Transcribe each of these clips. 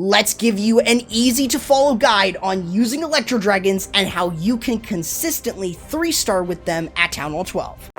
Let's give you an easy to follow guide on using Electro Dragons and how you can consistently 3-star with them at Town Hall 12.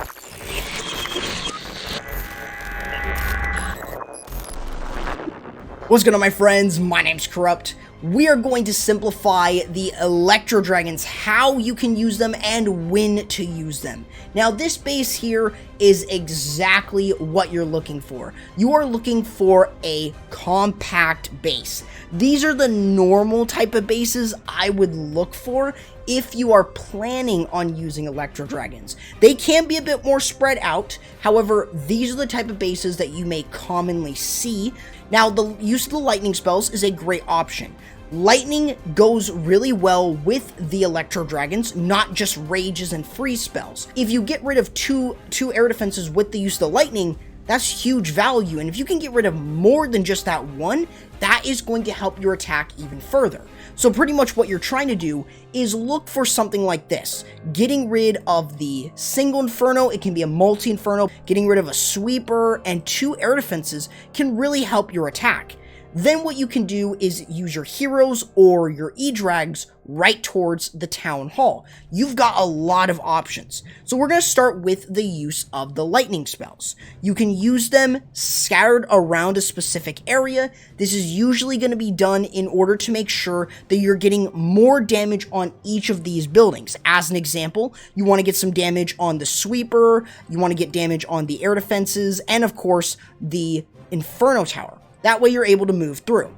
What's going on, my friends? My name's Corrupt. We are going to simplify the Electro Dragons, how you can use them and when to use them. Now, this base here is exactly what you're looking for. You are looking for a compact base. These are the normal type of bases I would look for if you are planning on using Electro Dragons. They can be a bit more spread out. However, these are the type of bases that you may commonly see. Now, the use of the lightning spells is a great option. Lightning goes really well with the Electro Dragons, not just rages and freeze spells. If you get rid of two air defenses with the use of the lightning, that's huge value, and if you can get rid of more than just that one, that is going to help your attack even further. So pretty much what you're trying to do is look for something like this. Getting rid of the single Inferno, it can be a multi-Inferno, getting rid of a sweeper, and 2 air defenses can really help your attack. Then what you can do is use your heroes or your Edrags right towards the town hall. You've got a lot of options. So we're going to start with the use of the lightning spells. You can use them scattered around a specific area. This is usually going to be done in order to make sure that you're getting more damage on each of these buildings. As an example, you want to get some damage on the sweeper, you want to get damage on the air defenses, and of course, the Inferno Tower. That way you're able to move through.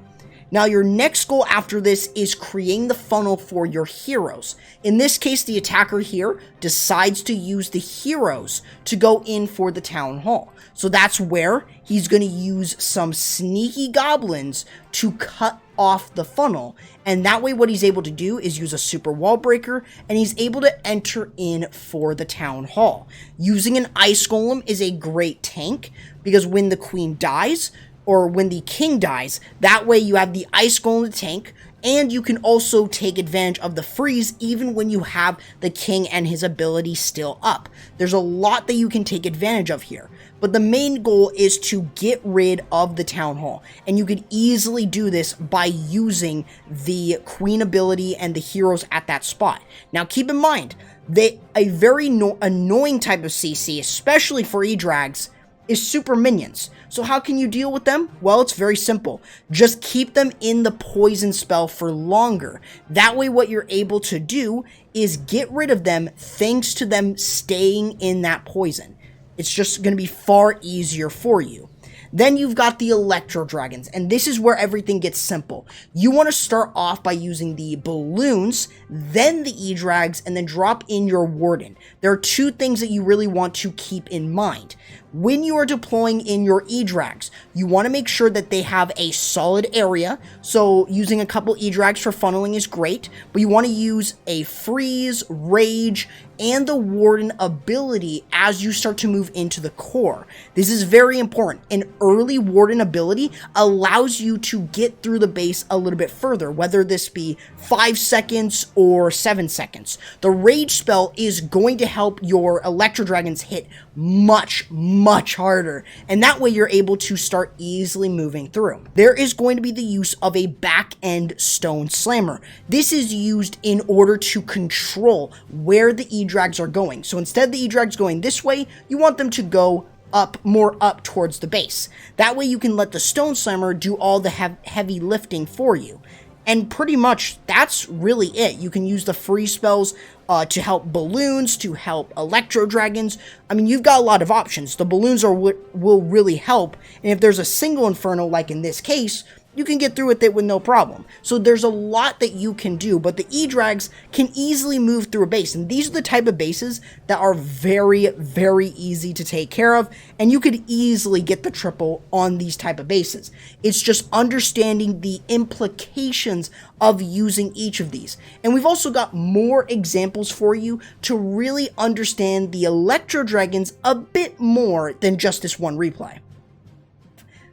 Now, your next goal after this is creating the funnel for your heroes. In this case, the attacker here decides to use the heroes to go in for the town hall. So that's where he's going to use some sneaky goblins to cut off the funnel. And that way what he's able to do is use a super wall breaker, and he's able to enter in for the town hall. Using an ice golem is a great tank, because when the queen dies, or when the king dies, that way you have the ice golem in the tank, and you can also take advantage of the freeze even when you have the king and his ability still up. There's a lot that you can take advantage of here, but the main goal is to get rid of the town hall, and you could easily do this by using the queen ability and the heroes at that spot. Now keep in mind that a very annoying type of CC, especially for Edrags, is super minions. So how can you deal with them? Well, it's very simple. Just keep them in the poison spell for longer. That way what you're able to do is get rid of them thanks to them staying in that poison. It's just going to be far easier for you. Then you've got the Electro Dragons, and this is where everything gets simple. You want to start off by using the balloons, then the Edrags, and then drop in your Warden. There are 2 things that you really want to keep in mind. When you are deploying in your Edrags, you want to make sure that they have a solid area, so using a couple Edrags for funneling is great, but you want to use a freeze, rage, and the Warden ability as you start to move into the core. This is very important. An early Warden ability allows you to get through the base a little bit further, whether this be 5 seconds or 7 seconds. The rage spell is going to help your Electro Dragons hit much harder, and that way you're able to start easily moving through. There is going to be the use of a back end stone slammer. This is used in order to control where the Edrags are going. So instead of the Edrags going this way, you want them to go more up towards the base. That way you can let the stone slammer do all the heavy lifting for you. And pretty much that's really it. You can use the freeze spells to help balloons, to help Electro Dragons. I mean, you've got a lot of options. The balloons are what will really help. And if there's a single Inferno, like in this case, you can get through with it with no problem. So there's a lot that you can do, but the Edrags can easily move through a base. And these are the type of bases that are very easy to take care of. And you could easily get the triple on these type of bases. It's just understanding the implications of using each of these. And we've also got more examples for you to really understand the Electro Dragons a bit more than just this one replay.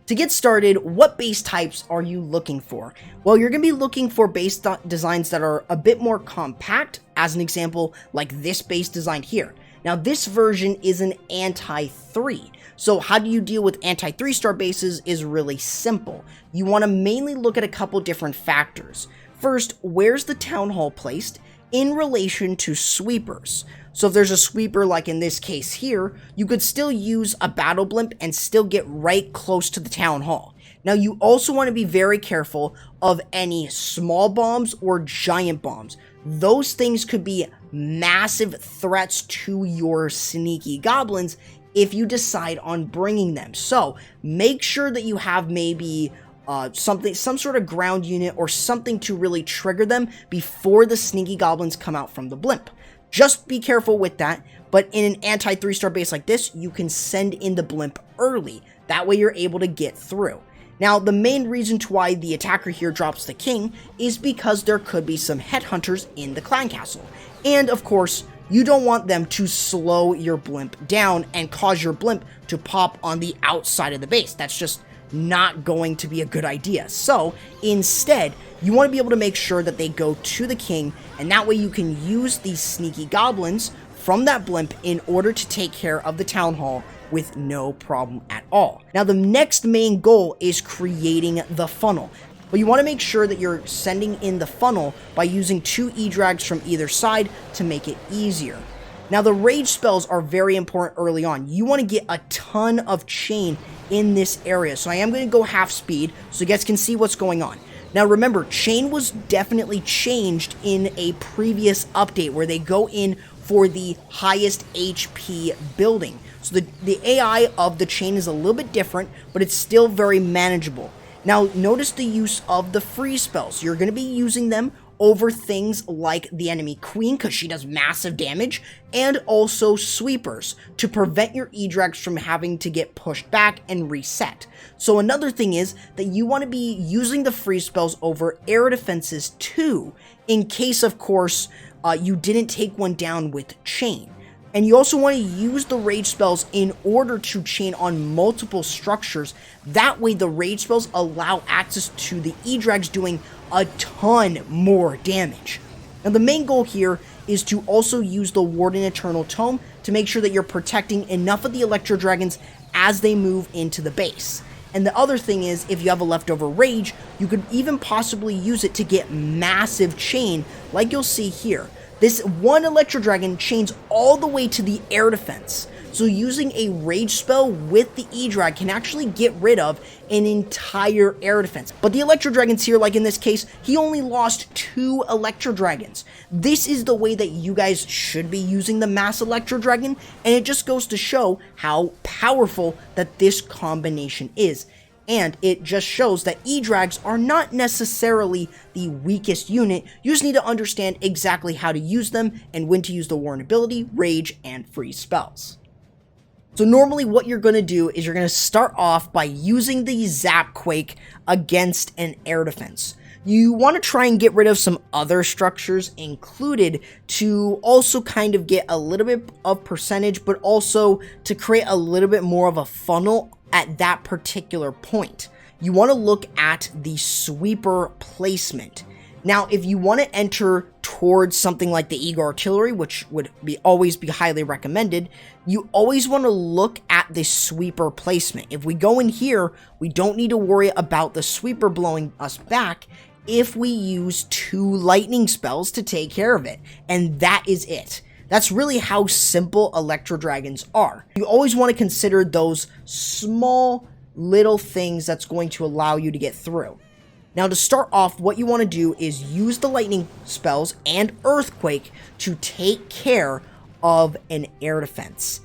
To get started, what base types are you looking for? Well, you're going to be looking for base designs that are a bit more compact, as an example, like this base design here. Now this version is an anti-3. So how do you deal with anti-3-star bases is really simple. You want to mainly look at a couple different factors. First, where's the town hall placed in relation to sweepers? So if there's a sweeper like in this case here, you could still use a battle blimp and still get right close to the town hall. Now you also want to be very careful of any small bombs or giant bombs. Those things could be massive threats to your sneaky goblins if you decide on bringing them. So make sure that you have maybe some sort of ground unit or something to really trigger them before the sneaky goblins come out from the blimp. Just be careful with that, but in an anti-3-star base like this, you can send in the blimp early. That way you're able to get through. Now, the main reason to why the attacker here drops the king is because there could be some headhunters in the clan castle. And of course, you don't want them to slow your blimp down and cause your blimp to pop on the outside of the base. That's just not going to be a good idea. So instead, you want to be able to make sure that they go to the king, and that way you can use these sneaky goblins from that blimp in order to take care of the town hall with no problem at all. Now, the next main goal is creating the funnel. But you want to make sure that you're sending in the funnel by using 2 Edrags from either side to make it easier. Now, the rage spells are very important early on. You want to get a ton of chain in this area. So I am going to go half speed so you guys can see what's going on. Now remember, chain was definitely changed in a previous update where they go in for the highest HP building. So the AI of the chain is a little bit different, but it's still very manageable. Now notice the use of the freeze spells. You're going to be using them over things like the enemy queen because she does massive damage, and also sweepers to prevent your Edrags from having to get pushed back and reset. So another thing is that you want to be using the freeze spells over air defenses too, in case of course you didn't take one down with chain. And you also want to use the rage spells in order to chain on multiple structures. That way the rage spells allow access to the Edrags doing a ton more damage. Now the main goal here is to also use the Warden Eternal Tome to make sure that you're protecting enough of the Electro Dragons as they move into the base. And the other thing is, if you have a leftover rage, you could even possibly use it to get massive chain like you'll see here. This one Electro Dragon chains all the way to the air defense. So using a rage spell with the Edrag can actually get rid of an entire air defense. But the Electro Dragons here, like in this case, he only lost 2 Electro Dragons. This is the way that you guys should be using the Mass Electro Dragon, and it just goes to show how powerful that this combination is. And it just shows that Edrags are not necessarily the weakest unit. You just need to understand exactly how to use them and when to use the Warren ability, rage, and freeze spells. So normally what you're going to do is you're going to start off by using the ZapQuake against an air defense. You want to try and get rid of some other structures included to also kind of get a little bit of percentage, but also to create a little bit more of a funnel at that particular point. You want to look at the sweeper placement. Now, if you want to enter towards something like the Eagle Artillery, which would always be highly recommended, you always want to look at the sweeper placement. If we go in here, we don't need to worry about the sweeper blowing us back if we use 2 lightning spells to take care of it. And that is it. That's really how simple Electro Dragons are. You always want to consider those small little things that's going to allow you to get through. Now to start off, what you want to do is use the lightning spells and earthquake to take care of an air defense.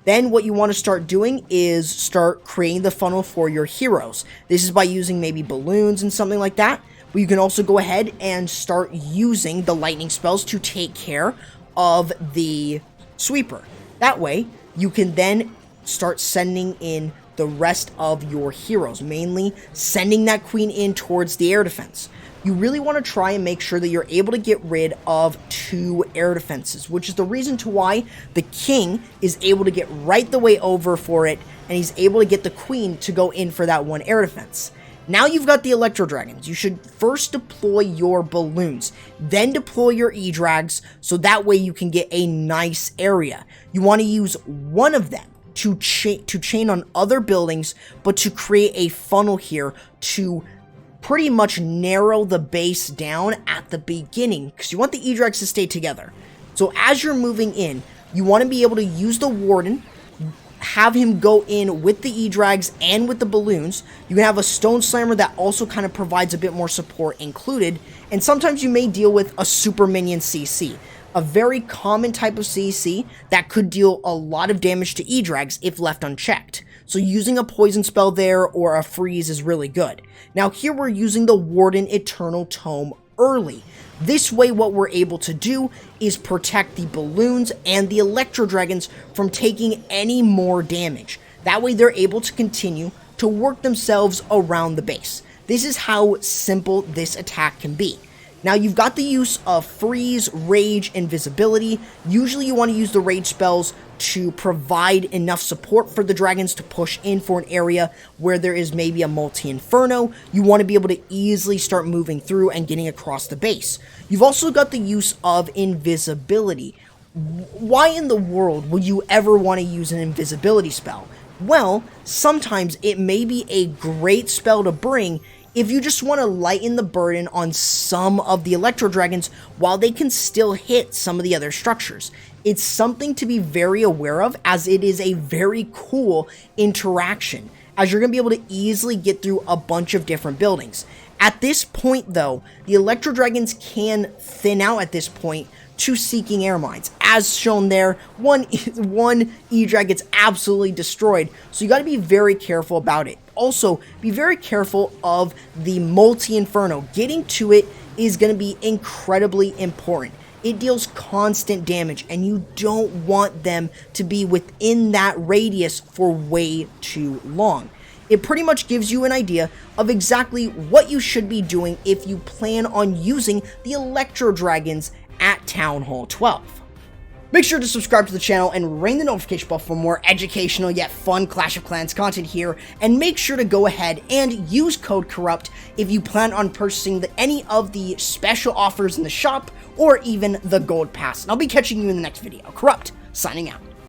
Then what you want to start doing is start creating the funnel for your heroes. This is by using maybe balloons and something like that. But you can also go ahead and start using the lightning spells to take care of the sweeper. That way, you can then start sending in the rest of your heroes, mainly sending that queen in towards the air defense. You really want to try and make sure that you're able to get rid of 2 air defenses, which is the reason to why the king is able to get right the way over for it, and he's able to get the queen to go in for that 1 air defense. Now you've got the Electro Dragons. You should first deploy your balloons, then deploy your Edrags, so that way you can get a nice area. You want to use one of them to chain on other buildings, but to create a funnel here to pretty much narrow the base down at the beginning, because you want the Edrags to stay together. So as you're moving in, you want to be able to use the Warden, have him go in with the Edrags and with the balloons. You can have a Stone Slammer that also kind of provides a bit more support included, and sometimes you may deal with a Super Minion CC, a very common type of CC that could deal a lot of damage to Edrags if left unchecked. So using a poison spell there or a freeze is really good. Now here we're using the Warden Eternal Tome early. This way what we're able to do is protect the balloons and the Electro Dragons from taking any more damage. That way they're able to continue to work themselves around the base. This is how simple this attack can be. Now you've got the use of Freeze, Rage, Invisibility. Usually you want to use the Rage spells to provide enough support for the dragons to push in for an area where there is maybe a multi-inferno. You want to be able to easily start moving through and getting across the base. You've also got the use of Invisibility. Why in the world would you ever want to use an Invisibility spell? Well, sometimes it may be a great spell to bring if you just want to lighten the burden on some of the Electro Dragons while they can still hit some of the other structures. It's something to be very aware of, as it is a very cool interaction, as you're going to be able to easily get through a bunch of different buildings. At this point though, the Electro Dragons can thin out at this point to Seeking Air Mines. As shown there, one Edrag gets absolutely destroyed, so you got to be very careful about it. Also, be very careful of the multi-inferno. Getting to it is going to be incredibly important. It deals constant damage, and you don't want them to be within that radius for way too long. It pretty much gives you an idea of exactly what you should be doing if you plan on using the Electro Dragons at Town Hall 12. Make sure to subscribe to the channel and ring the notification bell for more educational yet fun Clash of Clans content here, and make sure to go ahead and use code CORRUPT if you plan on purchasing any of the special offers in the shop or even the gold pass. And I'll be catching you in the next video. Corrupt, signing out.